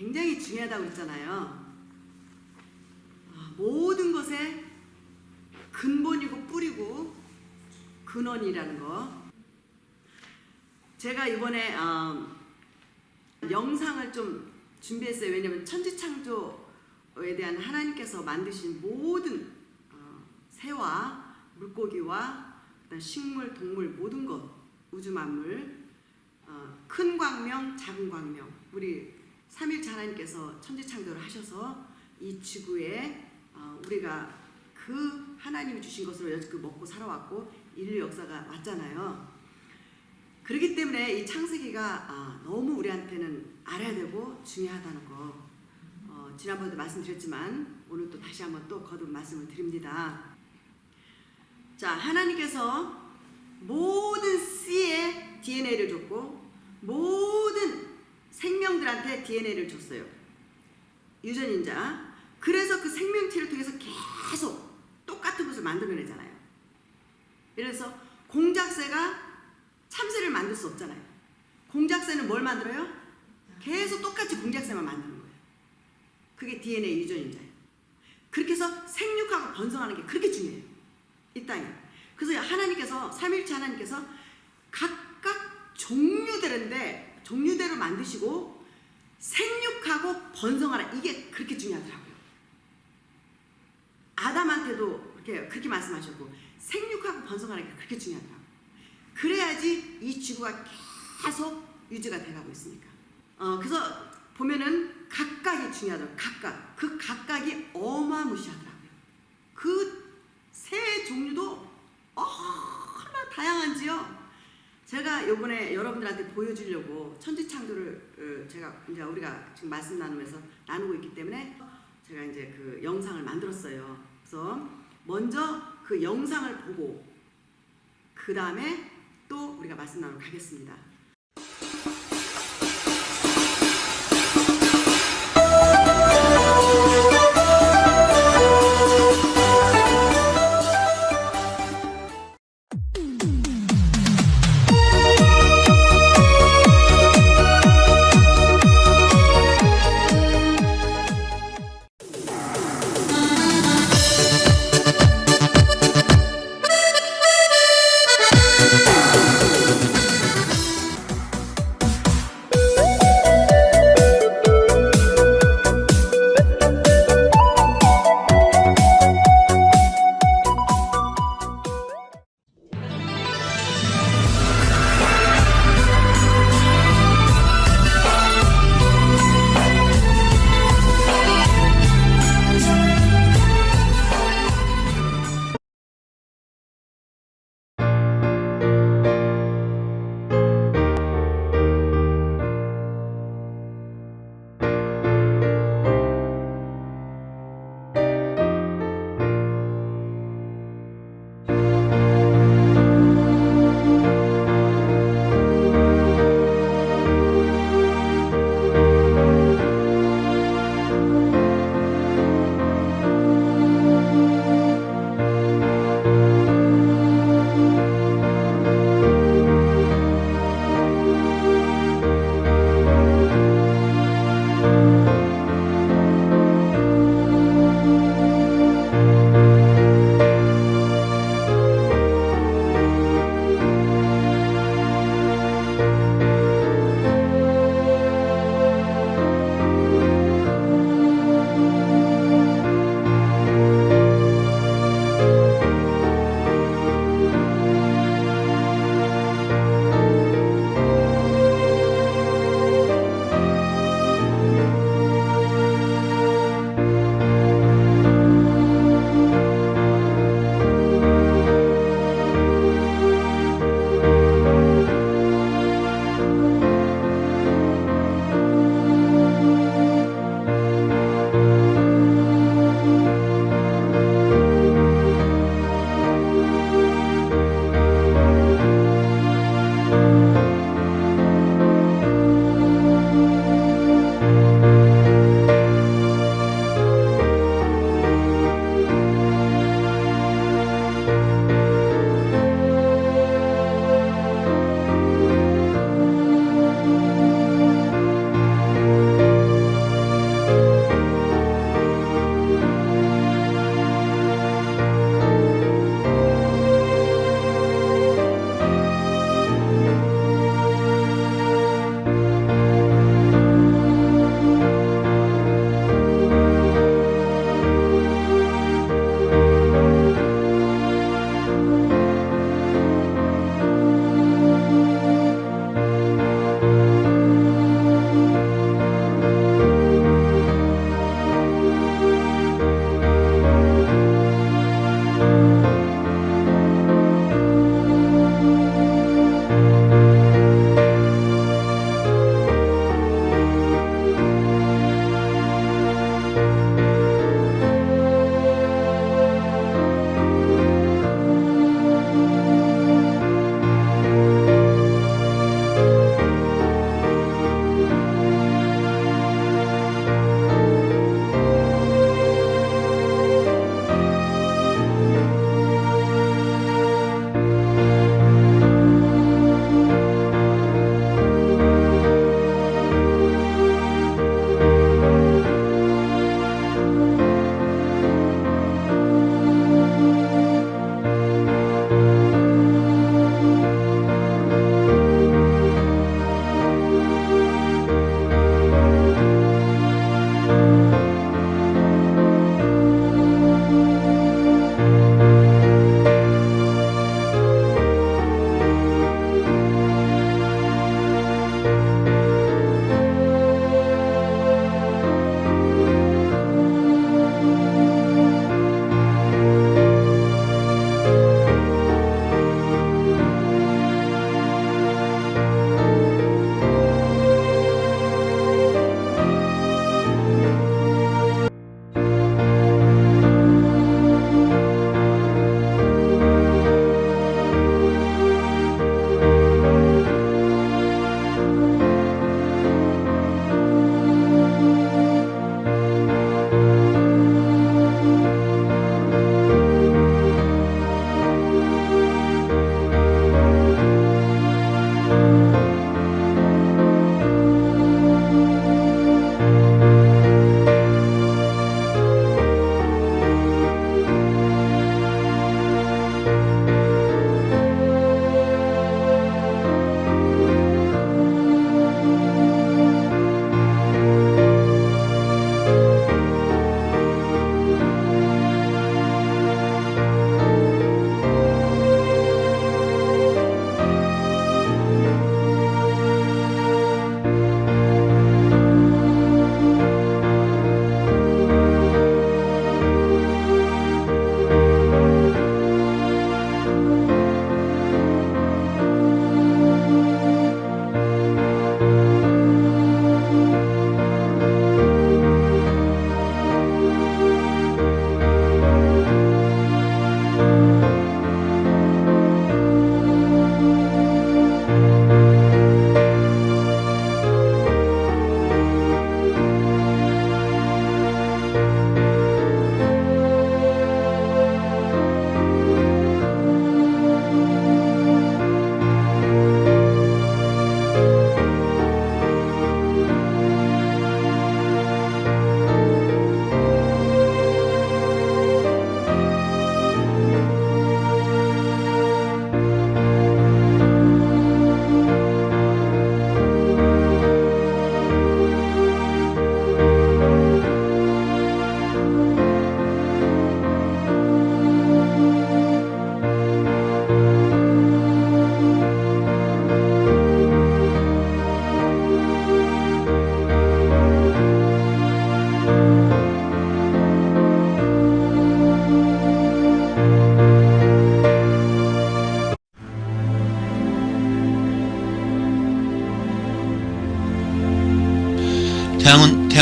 굉장히 중요하다고 했잖아요. 모든 것의 근본이고 뿌리고 근원이라는 거. 제가 이번에 영상을 좀 준비했어요. 왜냐하면 천지창조에 대한 하나님께서 만드신 모든 새와 물고기와 그다음 식물, 동물 모든 것, 우주 만물, 큰 광명, 작은 광명, 우리 삼일체 하나님께서 천지창조를 하셔서 이 지구에 우리가 그 하나님이 주신 것으로 여지껏 먹고 살아왔고 인류 역사가 왔잖아요. 그렇기 때문에 이 창세기가 너무 우리한테는 알아야 되고 중요하다는 거 지난번에도 말씀드렸지만 오늘 또 다시 한번 또 거듭 말씀을 드립니다. 자, 하나님께서 모든 씨에 DNA를 줬고 모든 생명들한테 DNA를 줬어요. 유전인자. 그래서 그 생명체를 통해서 계속 똑같은 것을 만들어내잖아요. 그래서 공작새가 참새를 만들 수 없잖아요. 공작새는 뭘 만들어요? 계속 똑같이 공작새만 만드는 거예요. 그게 DNA 유전인자예요. 그렇게 해서 생육하고 번성하는 게 그렇게 중요해요. 이 땅에. 그래서 하나님께서 삼일체 하나님께서 각각 종류대로 만드시고 생육하고 번성하라. 이게 그렇게 중요하더라고요. 아담한테도 그렇게 말씀하셨고 생육하고 번성하는 게 그렇게 중요하더라고요. 그래야지 이 지구가 계속 유지가 돼가고 있으니까. 그래서 보면은 각각이 중요하더라고요. 그 각각이 어마무시하더라고요. 그 새 종류도 얼마나 다양한지요. 제가 이번에 여러분들한테 보여주려고 천지창조를 우리가 지금 말씀 나누면서 나누고 있기 때문에 제가 이제 그 영상을 만들었어요. 그래서 먼저 그 영상을 보고 그 다음에 또 우리가 말씀 나누러 가겠습니다.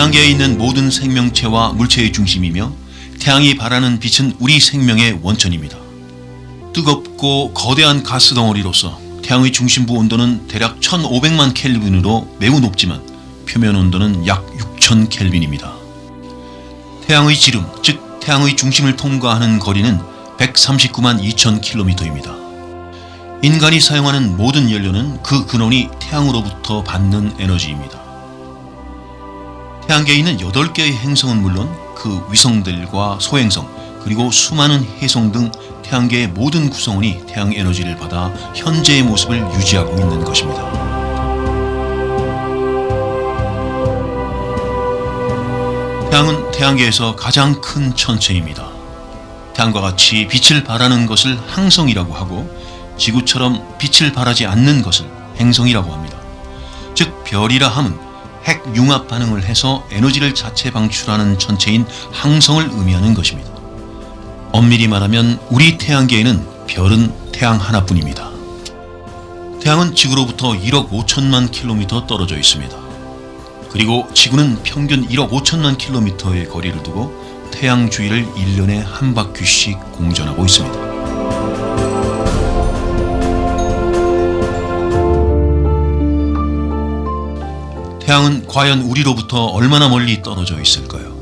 태양계에 있는 모든 생명체와 물체의 중심이며 태양이 발하는 빛은 우리 생명의 원천입니다. 뜨겁고 거대한 가스 덩어리로서 태양의 중심부 온도는 대략 1500만 켈빈으로 매우 높지만 표면 온도는 약 6000 켈빈입니다. 태양의 지름, 즉 태양의 중심을 통과하는 거리는 139만 2000 킬로미터입니다. 인간이 사용하는 모든 연료는 그 근원이 태양으로부터 받는 에너지입니다. 태양계에 있는 8개의 행성은 물론 그 위성들과 소행성 그리고 수많은 해성 등 태양계의 모든 구성원이 태양 에너지를 받아 현재의 모습을 유지하고 있는 것입니다. 태양은 태양계에서 가장 큰 천체입니다. 태양과 같이 빛을 발하는 것을 항성이라고 하고 지구처럼 빛을 발하지 않는 것을 행성이라고 합니다. 즉 별이라 함은 핵 융합 반응을 해서 에너지를 자체 방출하는 천체인 항성을 의미하는 것입니다. 엄밀히 말하면 우리 태양계에는 별은 태양 하나뿐입니다. 태양은 지구로부터 1억 5천만 킬로미터 떨어져 있습니다. 그리고 지구는 평균 1억 5천만 킬로미터의 거리를 두고 태양 주위를 1년에 한 바퀴씩 공전하고 있습니다. 태양은 과연 우리로부터 얼마나 멀리 떨어져 있을까요?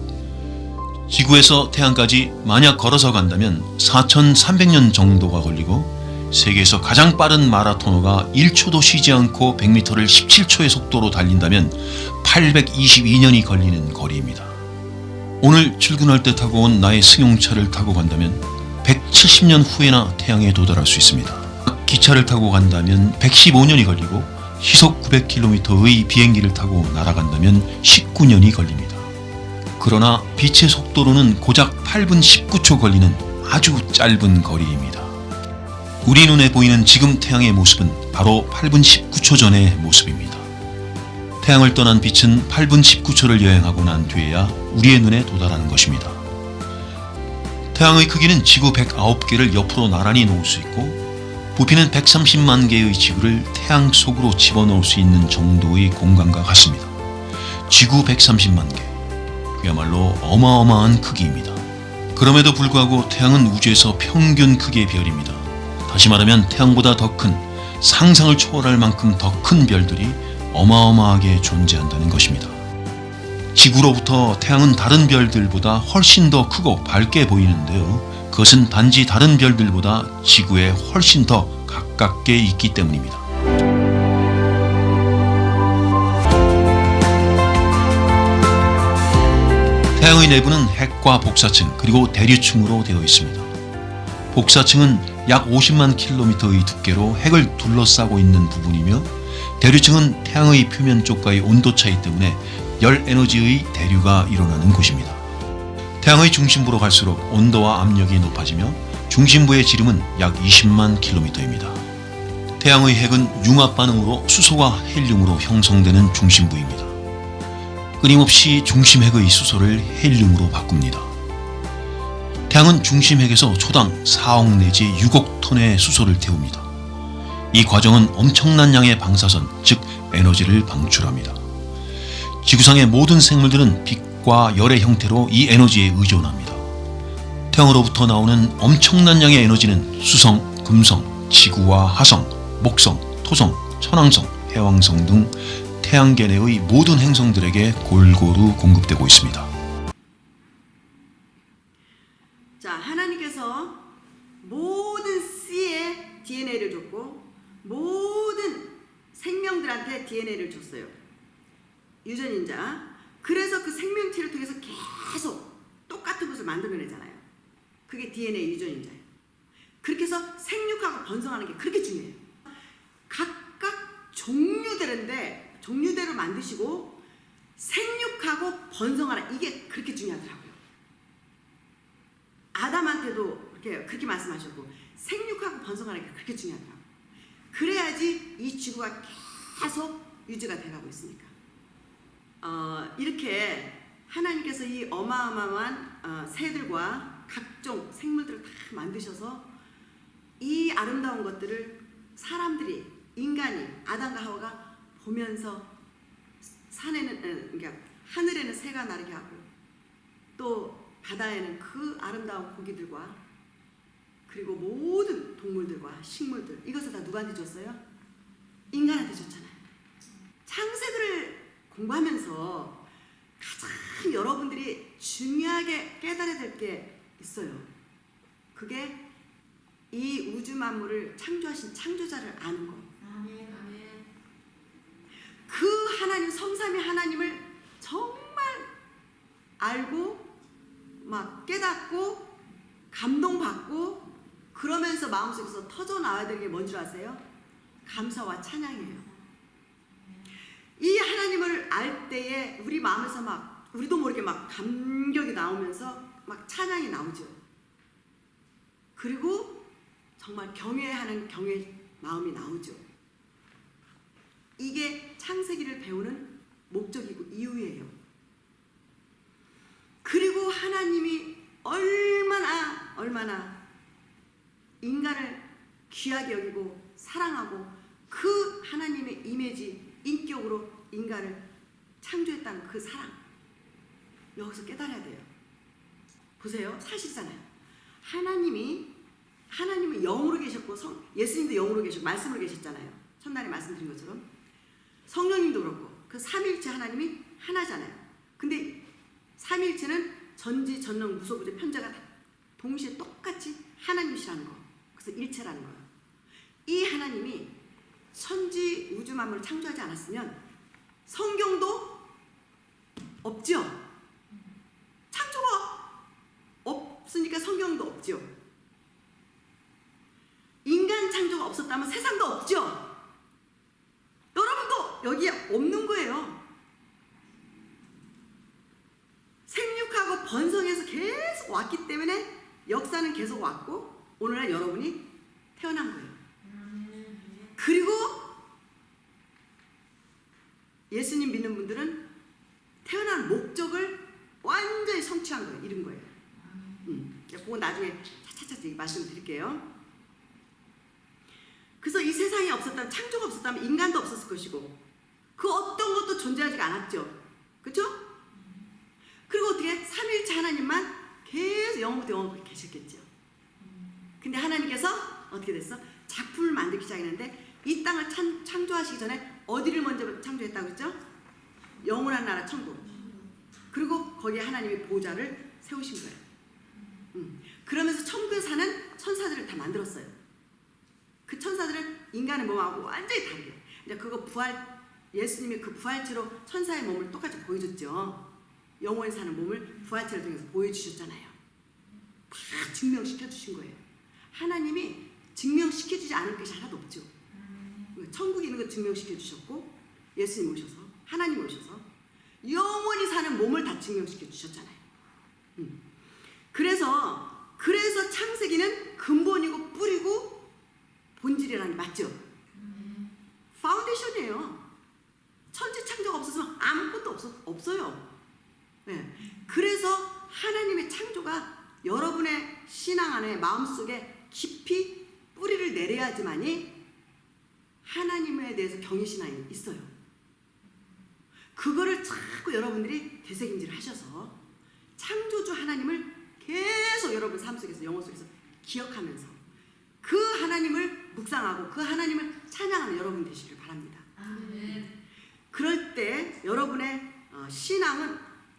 지구에서 태양까지 만약 걸어서 간다면 4300년 정도가 걸리고 세계에서 가장 빠른 마라토너가 1초도 쉬지 않고 100m를 17초의 속도로 달린다면 822년이 걸리는 거리입니다. 오늘 출근할 때 타고 온 나의 승용차를 타고 간다면 170년 후에나 태양에 도달할 수 있습니다. 기차를 타고 간다면 115년이 걸리고 시속 900km의 비행기를 타고 날아간다면 19년이 걸립니다. 그러나 빛의 속도로는 고작 8분 19초 걸리는 아주 짧은 거리입니다. 우리 눈에 보이는 지금 태양의 모습은 바로 8분 19초 전의 모습입니다. 태양을 떠난 빛은 8분 19초를 여행하고 난 뒤에야 우리의 눈에 도달하는 것입니다. 태양의 크기는 지구 109개를 옆으로 나란히 놓을 수 있고 부피는 130만 개의 지구를 태양 속으로 집어넣을 수 있는 정도의 공간과 같습니다. 지구 130만 개. 그야말로 어마어마한 크기입니다. 그럼에도 불구하고 태양은 우주에서 평균 크기의 별입니다. 다시 말하면 태양보다 더 큰, 상상을 초월할 만큼 더 큰 별들이 어마어마하게 존재한다는 것입니다. 지구로부터 태양은 다른 별들보다 훨씬 더 크고 밝게 보이는데요. 그것은 단지 다른 별들보다 지구에 훨씬 더 가깝게 있기 때문입니다. 태양의 내부는 핵과 복사층 그리고 대류층으로 되어 있습니다. 복사층은 약 50만 킬로미터의 두께로 핵을 둘러싸고 있는 부분이며 대류층은 태양의 표면 쪽과의 온도 차이 때문에 열 에너지의 대류가 일어나는 곳입니다. 태양의 중심부로 갈수록 온도와 압력이 높아지며 중심부의 지름은 약 20만 킬로미터입니다. 태양의 핵은 융합 반응으로 수소와 헬륨으로 형성되는 중심부입니다. 끊임없이 중심핵의 수소를 헬륨으로 바꿉니다. 태양은 중심핵에서 초당 4억 내지 6억 톤의 수소를 태웁니다. 이 과정은 엄청난 양의 방사선, 즉 에너지를 방출합니다. 지구상의 모든 생물들은 빛과 열의 형태로 이 에너지에 의존합니다. 태양으로부터 나오는 엄청난 양의 에너지는 수성, 금성, 지구와 화성, 목성, 토성, 천왕성, 해왕성 등 태양계 내의 모든 행성들에게 골고루 공급되고 있습니다. 자, 하나님께서 모든 씨에 DNA를 줬고 모든 생명들한테 DNA를 줬어요. 유전인자. 그래서 그 생명체를 통해서 계속 똑같은 것을 만들어내잖아요. 그게 DNA 유전인자예요. 그렇게 해서 생육하고 번성하는 게 그렇게 중요해요. 각각 종류대로 만드시고 생육하고 번성하라, 이게 그렇게 중요하더라고요. 아담한테도 그렇게 말씀하셨고 생육하고 번성하는 게 그렇게 중요하더라고요. 그래야지 이 지구가 계속 유지가 돼가고 있으니까. 이렇게 하나님께서 이 어마어마한 새들과 각종 생물들을 다 만드셔서 이 아름다운 것들을 사람들이, 인간이, 아담과 하와가 보면서 그러니까 하늘에는 새가 날게 하고 또 바다에는 그 아름다운 고기들과 그리고 모든 동물들과 식물들, 이것을 다 누구한테 줬어요? 인간한테 줬잖아요. 창세기를 공부하면서 가장 여러분들이 중요하게 깨달아야 될 게 있어요. 그게 이 우주 만물을 창조하신 창조자를 아는 거. 아멘, 아멘. 그 하나님, 성삼위 하나님을 정말 알고 막 깨닫고 감동받고 그러면서 마음속에서 터져 나와야 되는 게 뭔 줄 아세요? 감사와 찬양이에요. 이 하나님을 알 때에 우리 마음에서 막 우리도 모르게 막 감격이 나오면서 막 찬양이 나오죠. 그리고 정말 경외하는 경외 마음이 나오죠. 이게 창세기를 배우는 목적이고 이유예요. 그리고 하나님이 얼마나 인간을 귀하게 여기고 사랑하고 그 하나님의 이미지, 인격으로 인간을 창조했다는 그 사랑, 여기서 깨달아야 돼요. 보세요. 사실이잖아요. 하나님은 영으로 계셨고 예수님도 영으로 계셨고 말씀으로 계셨잖아요. 첫날에 말씀드린 것처럼 성령님도 그렇고 그 삼위일체 하나님이 하나잖아요. 근데 삼위일체는 전지 전능 무소부재 편자가 동시에 똑같이 하나님이시라는 거. 그래서 일체라는 거예요. 이 하나님이 천지 우주 만물을 창조하지 않았으면 성경도 없죠. 창조가 없으니까 성경도 없죠. 인간 창조가 없었다면 세상도 없죠. 여러분도 여기에 없는 거예요. 생육하고 번성해서 계속 왔기 때문에 역사는 계속 왔고 오늘날 여러분이 태어난 거예요. 그리고 예수님 믿는 분들은 태어난 목적을 완전히 성취한 거예요. 이룬 거예요. 그거 나중에 차차차 말씀드릴게요. 그래서 이 세상이 없었다면, 창조가 없었다면 인간도 없었을 것이고 그 어떤 것도 존재하지 않았죠. 그렇죠? 그리고 어떻게 삼위일체 하나님만 계속 영원부터 영원까지 계셨겠죠. 근데 하나님께서 어떻게 됐어? 작품을 만들기 시작했는데 이 땅을 창조하시기 전에 어디를 먼저 창조했다고 했죠? 영원한 나라 천국. 그리고 거기에 하나님의 보좌를 세우신 거예요. 그러면서 천국에 사는 천사들을 다 만들었어요. 그 천사들은 인간의 몸하고 완전히 다르게. 이제 그거 예수님이 그 부활체로 천사의 몸을 똑같이 보여줬죠. 영원히 사는 몸을 부활체를 통해서 보여주셨잖아요. 다 증명시켜 주신 거예요. 하나님이 증명시켜 주지 않을 것이 하나도 없죠. 천국에 있는 거 증명시켜 주셨고 예수님 오셔서 하나님 오셔서 영원히 사는 몸을 다 증명시켜 주셨잖아요. 그래서 창세기는 근본이고 뿌리고 본질이라는 게 맞죠? 파운데이션이에요. 천지 창조가 없어서 아무것도 없어요. 네. 그래서 하나님의 창조가 여러분의 신앙 안에 마음속에 깊이 뿌리를 내려야지만이 하나님에 대해서 경외신앙이 있어요. 그거를 자꾸 여러분들이 되새김질을 하셔서 창조주 하나님을 계속 여러분 삶 속에서 영혼 속에서 기억하면서 그 하나님을 묵상하고 그 하나님을 찬양하는 여러분 되시길 바랍니다. 아멘. 그럴 때 여러분의 신앙은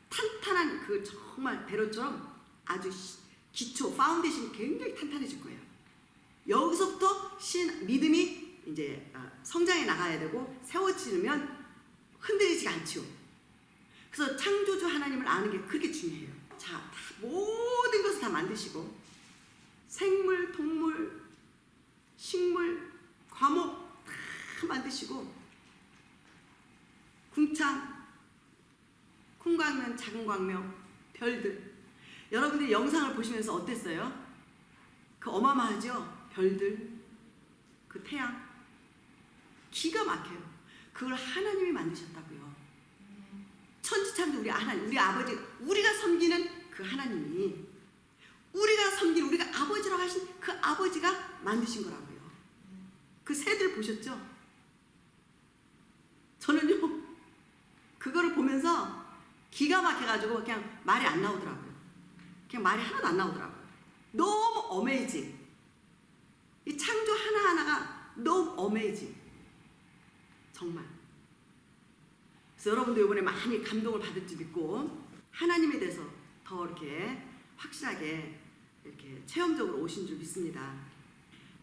탄탄한 그 정말 배로처럼 아주 기초, 파운데이션이 굉장히 탄탄해질 거예요. 여기서부터 믿음이 이제 성장해 나가야 되고 세워지면 흔들리지 않죠. 그래서 창조주 하나님을 아는 게 그렇게 중요해요. 자, 다 모든 것을 다 만드시고 생물, 동물, 식물, 과목 다 만드시고 궁창, 큰 광명, 작은 광명, 별들. 여러분들이 영상을 보시면서 어땠어요? 그 어마어마하죠? 별들, 그 태양. 기가 막혀요. 그걸 하나님이 만드셨다고요. 천지창조 우리 하나님, 우리 아버지, 우리가 섬기는 그 하나님이 우리가 섬기는 우리가 아버지라고 하신 그 아버지가 만드신 거라고요. 그 새들 보셨죠? 저는요 그거를 보면서 기가 막혀가지고 그냥 말이 안 나오더라고요. 그냥 말이 하나도 안 나오더라고요. 너무 어메이징. 이 창조 하나하나가 너무 어메이징. 정말. 그래서 여러분도 이번에 많이 감동을 받을 줄 믿고 하나님에 대해서 더 이렇게 확실하게 이렇게 체험적으로 오신 줄 믿습니다.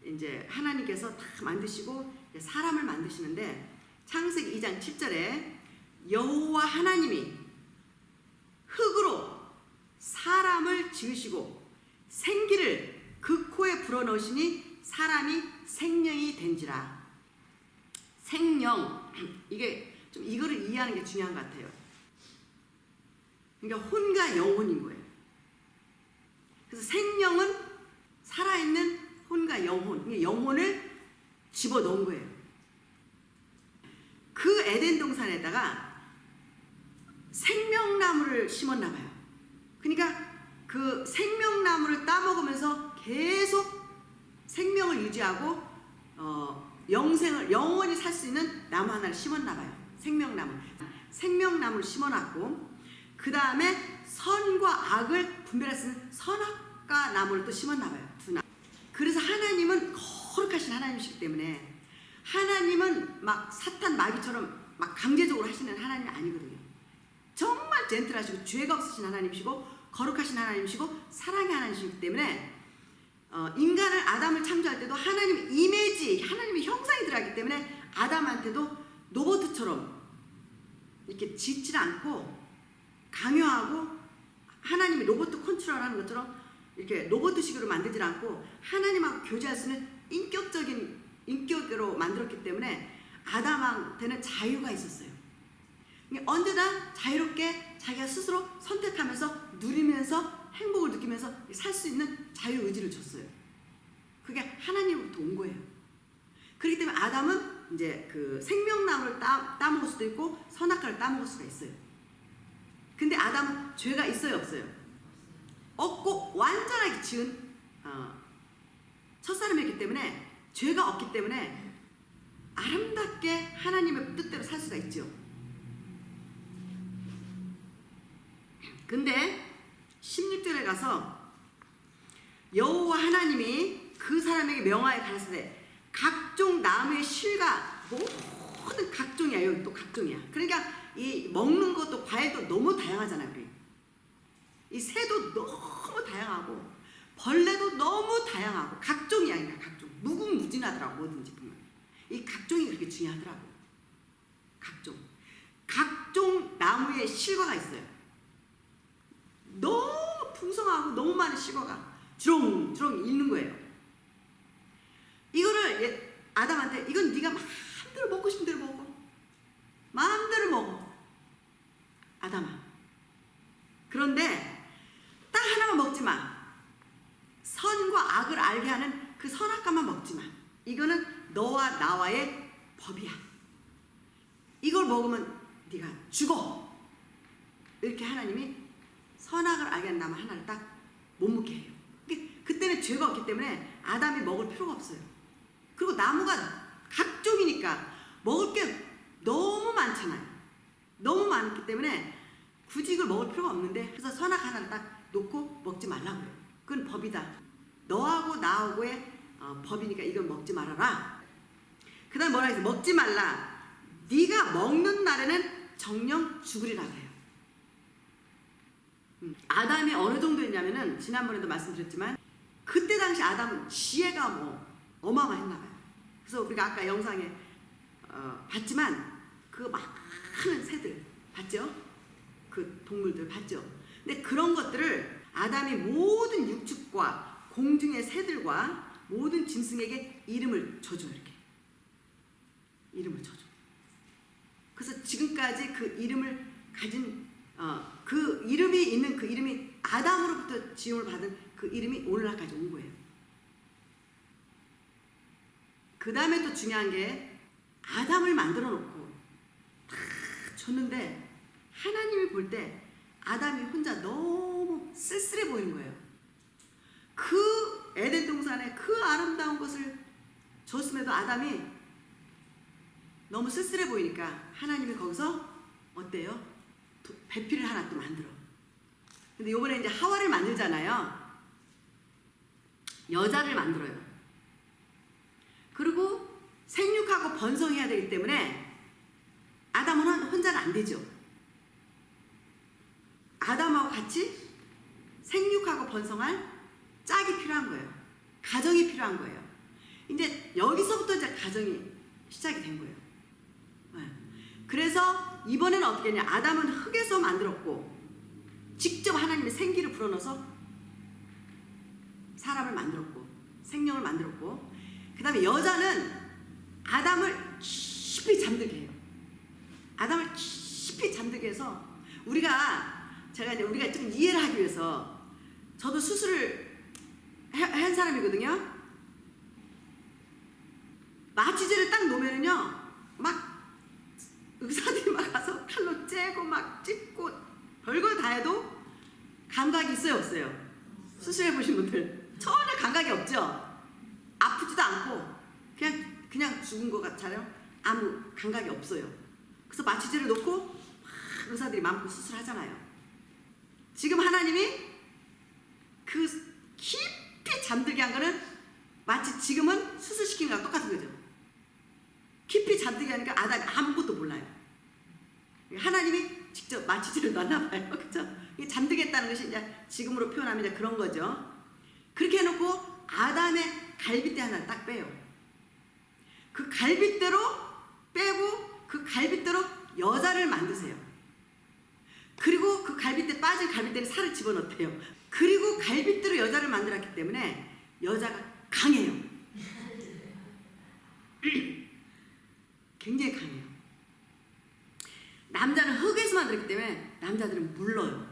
이제 하나님께서 다 만드시고 사람을 만드시는데 창세기 2장 7절에 여호와 하나님이 흙으로 사람을 지으시고 생기를 그 코에 불어넣으시니 사람이 생명이 된지라. 생명, 이게 좀 이거를 이해하는 게 중요한 것 같아요. 그러니까 혼과 영혼인 거예요. 그래서 생명은 살아있는 혼과 영혼, 영혼을 집어넣은 거예요. 그 에덴 동산에다가 생명나무를 심었나 봐요. 그러니까 그 생명나무를 따먹으면서 계속 생명을 유지하고 영생을 영원히 살 수 있는 나무 하나를 심었나 봐요. 생명나무를 심어놨고 그 다음에 선과 악을 분별할 수 있는 선악과 나무를 또 심었나 봐요. 두 나무. 그래서 하나님은 거룩하신 하나님이시기 때문에 하나님은 막 사탄 마귀처럼 막 강제적으로 하시는 하나님이 아니거든요. 정말 젠틀하시고 죄가 없으신 하나님이시고 거룩하신 하나님이시고 사랑의 하나님이시기 때문에 인간을 아담을 창조할 때도 하나님의 이미지, 하나님의 형상이 들어가기 때문에 아담한테도 로봇처럼 이렇게 짖지 않고 강요하고 하나님이 로봇 컨트롤하는 것처럼 이렇게 로봇식으로 만들지 않고 하나님하고 교제할 수 있는 인격적인 인격으로 만들었기 때문에 아담한테는 자유가 있었어요. 언제나 자유롭게 자기가 스스로 선택하면서 누리면서 행복을 느끼면서 살 수 있는 자유의지를 줬어요. 그게 하나님으로부터 온 거예요. 그렇기 때문에 아담은 이제 그 생명나무를 따먹을 수도 있고 선악과를 따먹을 수가 있어요. 근데 아담은 죄가 있어요, 없어요? 없고 완전하게 지은 첫사람이기 때문에 죄가 없기 때문에 아름답게 하나님의 뜻대로 살 수가 있죠. 근데 16절에 가서 여호와 하나님이 그 사람에게 명하여 가라사대 각종 나무의 실과 모든 각종이야. 여기 또 각종이야. 그러니까 이 먹는 것도 과일도 너무 다양하잖아요. 우리. 이 새도 너무 다양하고 벌레도 너무 다양하고 각종이야. 그러니까 각종. 무궁무진하더라고. 뭐든지 보면. 이 각종이 그렇게 중요하더라고. 각종 나무의 실과가 있어요. 너무 풍성하고 너무 많은 실과가 주렁주렁 있는 거예요. 이거를 아담한테 이건 네가 마음대로 먹고 싶은 대로 먹어. 마음대로 먹어. 아담아. 그런데 딱 하나만 먹지 마. 선과 악을 알게 하는 그 선악과만 먹지 마. 이거는 너와 나와의 법이야. 이걸 먹으면 네가 죽어. 이렇게 하나님이 선악을 알게 하는 나무 하나를 딱 못 먹게 해요. 그때는 죄가 없기 때문에 아담이 먹을 필요가 없어요. 그리고 나무가 각종이니까 먹을 게 너무 많잖아요. 너무 많기 때문에 굳이 이걸 먹을 필요가 없는데 그래서 선악 하나를 딱 놓고 먹지 말라고 해요. 그건 법이다. 너하고 나하고의 법이니까 이건 먹지 말아라. 그 다음 뭐라 해서 먹지 말라. 네가 먹는 날에는 정령 죽으리라 해요. 아담이 어느 정도였냐면은 지난번에도 말씀드렸지만 그때 당시 아담은 지혜가 뭐 어마어마했나 봐요. 그래서 우리가 아까 영상에 봤지만 그 많은 새들 봤죠? 그 동물들 봤죠? 근데 그런 것들을 아담이 모든 육축과 공중의 새들과 모든 짐승에게 이름을 줘줘. 이렇게 이름을 줘줘. 그래서 지금까지 그 이름을 가진 그 이름이 있는 그 이름이 아담으로부터 지음을 받은 그 이름이 오늘날까지 온 거예요. 그 다음에 또 중요한 게 아담을 만들어 놓고 다 줬는데 하나님이 볼 때 아담이 혼자 너무 쓸쓸해 보이는 거예요. 그 에덴 동산에 그 아름다운 것을 줬음에도 아담이 너무 쓸쓸해 보이니까 하나님이 거기서 어때요? 배필을 하나 또 만들어. 근데 요번에 이제 하와를 만들잖아요. 여자를 만들어요. 그리고 생육하고 번성해야 되기 때문에 아담은 혼자는 안 되죠. 아담하고 같이 생육하고 번성할 짝이 필요한 거예요. 가정이 필요한 거예요. 이제 여기서부터 이제 가정이 시작이 된 거예요. 네. 그래서 이번에는 어떻게 했냐? 아담은 흙에서 만들었고 직접 하나님의 생기를 불어넣어서 사람을 만들었고 생명을 만들었고, 그 다음에 여자는 아담을 깊이 잠들게 해요. 아담을 깊이 잠들게 해서 제가 이제 우리가 좀 이해를 하기 위해서, 저도 수술을 한 사람이거든요. 마취제를 딱 놓으면은요, 막 의사들이 막 가서 칼로 째고 막 찝고 별걸 다 해도 감각이 있어요, 없어요? 수술해 보신 분들 전혀 감각이 없죠. 아프지도 않고 그냥 죽은 것 같아요. 아무 감각이 없어요. 그래서 마취제를 놓고 막 의사들이 마음껏 수술하잖아요. 지금 하나님이 그 깊이 잠들게 한 거는 마치 지금은 수술시킨 거랑 똑같은 거죠. 깊이 잠들게 하니까 아담이 아무것도 몰라요. 하나님이 직접 마취제를 놨나 봐요. 그렇죠? 잠들겠다는 것이 이제 지금으로 표현하면 이제 그런 거죠. 그렇게 해놓고 아담의 갈빗대 하나를 딱 빼요. 그 갈빗대로 빼고 그 갈빗대로 여자를 만드세요. 그리고 그 갈빗대 빠진 갈빗대는 살을 집어넣대요. 그리고 갈빗대로 여자를 만들었기 때문에 여자가 강해요. 굉장히 강해요. 남자는 흙에서 만들었기 때문에 남자들은 물러요.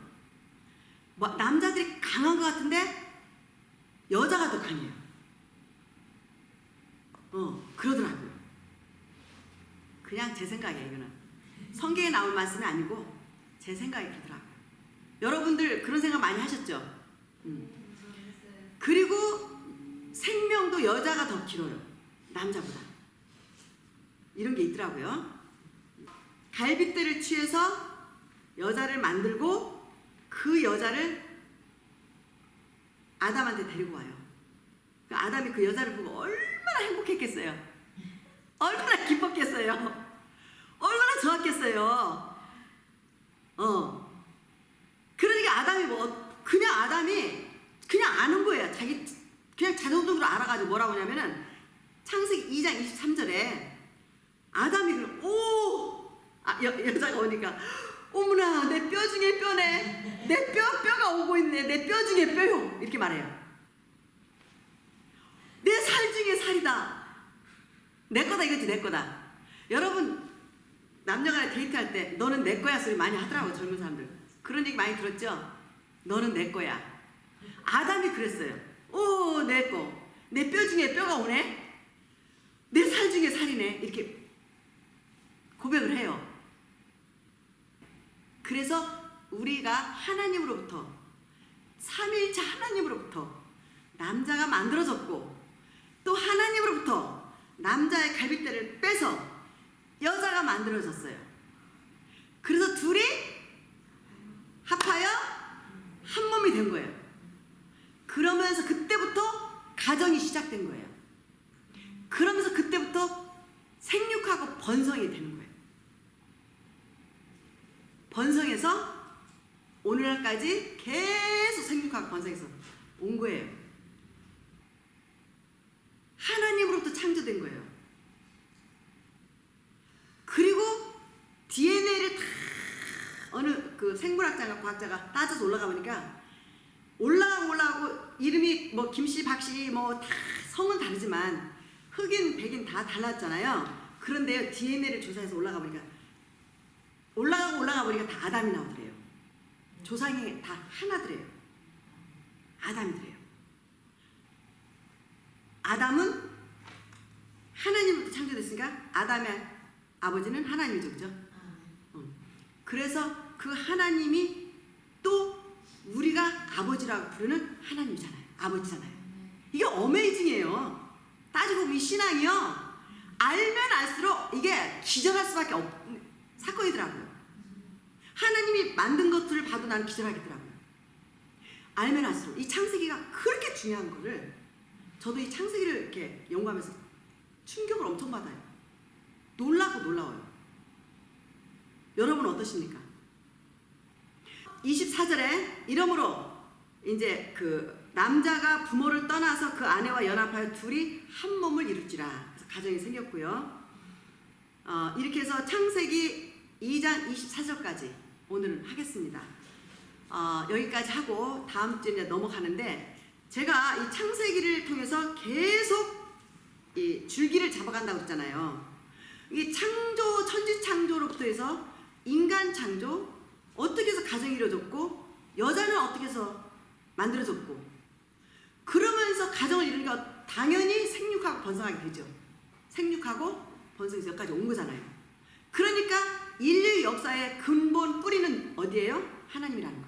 남자들이 강한 것 같은데 여자가 더 강해요. 그러더라고요. 그냥 제 생각이에요. 이거는 성경에 나올 말씀이 아니고 제 생각이 그러더라고요. 여러분들 그런 생각 많이 하셨죠? 그리고 생명도 여자가 더 길어요. 남자보다. 이런 게 있더라고요. 갈빗대를 취해서 여자를 만들고 그 여자를 아담한테 데리고 와요. 아담이 그 여자를 보고 얼마나 행복했겠어요. 얼마나 기뻤겠어요. 얼마나 좋았겠어요. 그러니까 아담이 아담이 그냥 아는 거예요. 그냥 자동적으로 알아가지고 뭐라고 하냐면은 창세기 2장 23절에 아담이 여자가 오니까 어머나 내 뼈 중에 뼈네. 내 뼈가 오고 있네. 내 뼈 중에 뼈요. 이렇게 말해요. 내 살 중에 살이다. 내 거다 이거지, 내 거다. 여러분 남녀간에 데이트할 때 너는 내 거야 소리 많이 하더라고요. 젊은 사람들. 그런 얘기 많이 들었죠? 너는 내 거야. 아담이 그랬어요. 내 거. 내 뼈 중에 뼈가 오네. 내 살 중에 살이네. 이렇게 고백을 해요. 그래서 우리가 하나님으로부터, 삼위일체 하나님으로부터 남자가 만들어졌고, 또 하나님으로부터 남자의 갈빗대를 빼서 여자가 만들어졌어요. 그래서 둘이 합하여 한 몸이 된 거예요. 그러면서 그때부터 가정이 시작된 거예요. 그러면서 그때부터 생육하고 번성이 되는 거예요. 번성해서 오늘날까지 계속 생육하고 번성해서 온 거예요. 하나님으로부터 창조된 거예요. 그리고 DNA를 다 어느 그 생물학자가 과학자가 따져서 올라가 보니까 올라가고 이름이 뭐 김씨 박씨 뭐 다 성은 다르지만 흑인 백인 다 달랐잖아요. 그런데요, DNA를 조사해서 올라가 보니까 다 아담이 나오더래요. 조상이 다 하나더래요. 아담이더래요. 아담은 하나님으로부터 창조됐으니까 아담의 아버지는 하나님이죠, 그죠? 그래서 그 하나님이 또 우리가 아버지라고 부르는 하나님이잖아요. 아버지잖아요. 이게 어메이징이에요. 따지고 보면 이 신앙이요, 알면 알수록 이게 기절할 수밖에 없는 사건이더라고요. 하나님이 만든 것들을 봐도 나는 기절하겠더라고요. 알면 알수록 이 창세기가 그렇게 중요한 거를 저도 이 창세기를 이렇게 연구하면서 충격을 엄청 받아요. 놀라고 놀라워요. 여러분은 어떠십니까? 24절에 이러므로 이제 그 남자가 부모를 떠나서 그 아내와 연합하여 둘이 한 몸을 이룰지라. 그래서 가정이 생겼고요. 이렇게 해서 창세기 2장 24절까지 오늘은 하겠습니다. 여기까지 하고 다음 주에 넘어가는데, 제가 이 창세기를 통해서 계속 이 줄기를 잡아간다고 했잖아요. 이 창조, 천지 창조로부터 해서 인간 창조, 어떻게 해서 가정이 이루어졌고 여자는 어떻게 해서 만들어졌고, 그러면서 가정을 이루니까 당연히 생육하고 번성하게 되죠. 생육하고 번성해서 여기까지 온 거잖아요. 그러니까 인류 역사의 근본 뿌리는 어디예요? 하나님이라는 거.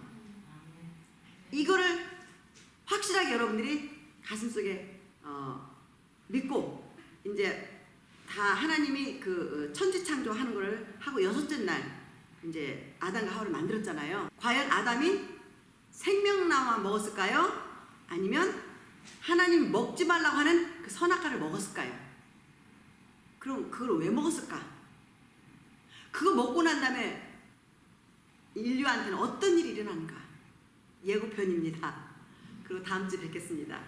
이거를 확실하게 여러분들이 가슴속에 믿고, 이제 다 하나님이 그 천지 창조하는 거를 하고 여섯째 날 이제 아담과 하와를 만들었잖아요. 과연 아담이 생명나무와 먹었을까요? 아니면 하나님이 먹지 말라고 하는 그 선악과를 먹었을까요? 그럼 그걸 왜 먹었을까? 그거 먹고 난 다음에 인류한테는 어떤 일이 일어나는가? 예고편입니다. 그리고 다음 주에 뵙겠습니다.